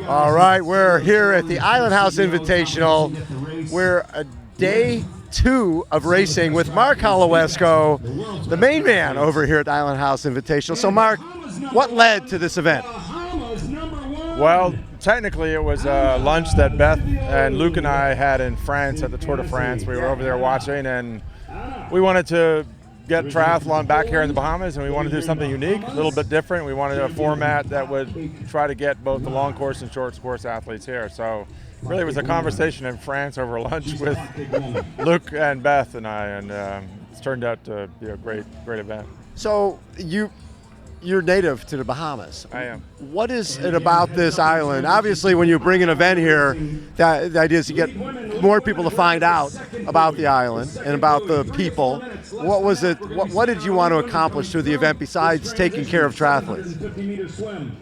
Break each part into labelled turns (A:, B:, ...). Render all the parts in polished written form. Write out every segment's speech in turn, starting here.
A: All right, we're here at the Island House Invitational. We're day 2 of racing with Mark Holowesko, the main man over here at the Island House Invitational. So, Mark, what led to this event?
B: Well, technically it was a lunch that Beth and Luke and I had in France at the Tour de France. We were over there watching, and we wanted to get triathlon back here in the Bahamas, and we wanted to do something unique, a little bit different. We wanted a format that would try to get both the long course and short course athletes here. So really it was a conversation in France over lunch with Luke and Beth and I, and it's turned out to be a great event.
A: So you're native to the Bahamas.
B: I am.
A: What is it about this island? Obviously, when you bring an event here, the idea is to get more people to find out about the island and about the people. What was it? What did you want to accomplish through the event besides taking care of triathletes?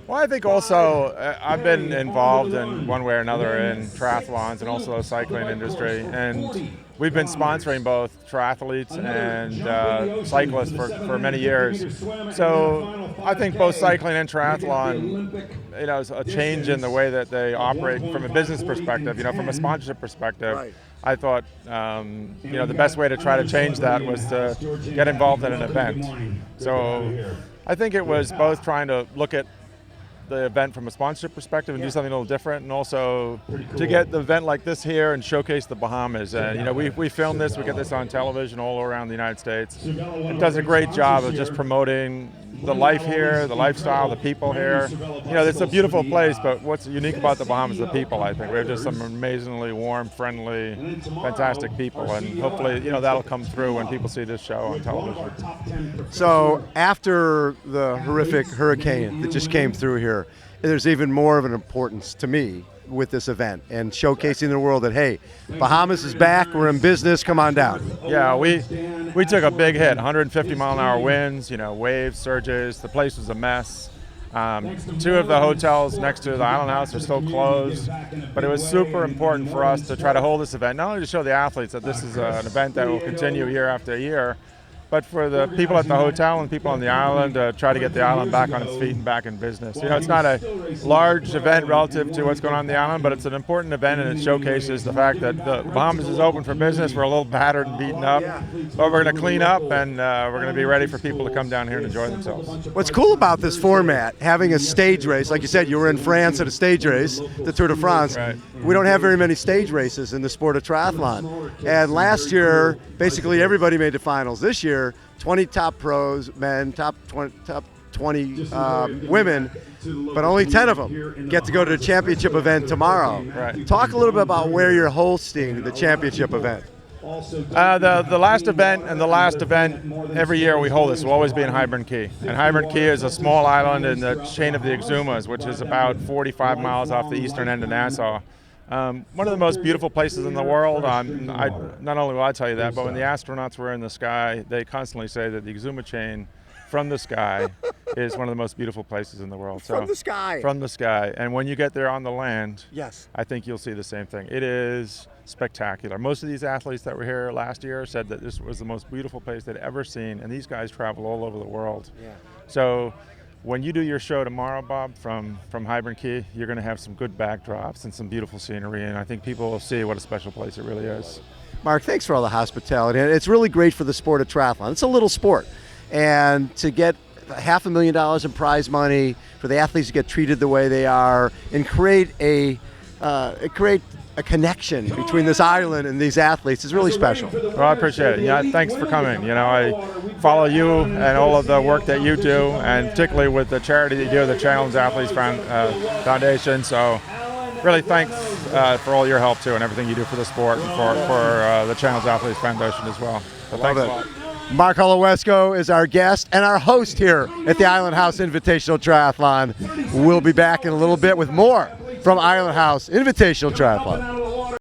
B: Well, I think also I've been involved in one way or another in triathlons and also the cycling industry, and we've been sponsoring both triathletes and cyclists for many years. So I think both cycling and triathlon, is a change in the way that they operate from a business perspective, from a sponsorship perspective.
A: Right.
B: I thought, the best way to try to change that was to get involved in an event. So I think it was both trying to look at the event from a sponsorship perspective and do something a little different, and also to get the event like this here and showcase the Bahamas. And we film this, we get this on television all around the United States. It does a great job of just promoting the life here, the lifestyle, the people here. It's a beautiful place, but what's unique about the Bahamas is the people, I think. We have just some amazingly warm, friendly, fantastic people, and hopefully, that'll come through when people see this show on television.
A: So after the horrific hurricane that just came through here, there's even more of an importance to me with this event and showcasing the world that, hey, Bahamas is back, we're in business, come on down.
B: Yeah, we took a big hit, 150 mile an hour winds, waves, surges, the place was a mess. 2 of the hotels next to the Island House are still closed, but it was super important for us to try to hold this event, not only to show the athletes that this is an event that will continue year after year, but for the people at the hotel and people on the island to try to get the island back on its feet and back in business. It's not a large event relative to what's going on the island, but it's an important event, and it showcases the fact that the Bahamas is open for business. We're a little battered and beaten up, but we're going to clean up, and we're going to be ready for people to come down here and enjoy themselves.
A: What's cool about this format, having a stage race, like you said, you were in France at a stage race, the Tour de France.
B: Right.
A: We don't have very many stage races in the sport of triathlon. And last year, basically everybody made the finals. This year, 20 top pros, men, top 20 women, but only 10 of them get to go to the championship event tomorrow.
B: Right.
A: Talk a little bit about where you're hosting the championship event.
B: The last event and the last event every year we hold this will always be in Hybern Key. And Hybern Key is a small island in the chain of the Exumas, which is about 45 miles off the eastern end of Nassau. One of the most beautiful places in the world. Not only will I tell you that, but when the astronauts were in the sky, they constantly say that the Exuma chain from the sky is one of the most beautiful places in the world.
A: From the sky?
B: From the sky. And when you get there on the land,
A: yes,
B: I think you'll see the same thing. It is spectacular. Most of these athletes that were here last year said that this was the most beautiful place they'd ever seen, and these guys travel all over the world.
A: Yeah.
B: So when you do your show tomorrow, Bob, from Hybern Key, you're going to have some good backdrops and some beautiful scenery, and I think people will see what a special place it really is.
A: Mark, thanks for all the hospitality. It's really great for the sport of triathlon. It's a little sport, and to get $500,000 in prize money for the athletes to get treated the way they are and create a connection between this island and these athletes is really special.
B: Well, I appreciate it. Yeah, thanks for coming. I follow you and all of the work that you do, and particularly with the charity that you do, the Challenge Athletes Foundation. So really thanks for all your help too and everything you do for the sport and for the Challenge Athletes Foundation as well. So thanks a lot.
A: Mark Holowesko is our guest and our host here at the Island House Invitational Triathlon. We'll be back in a little bit with more from Island House Invitational Triathlon.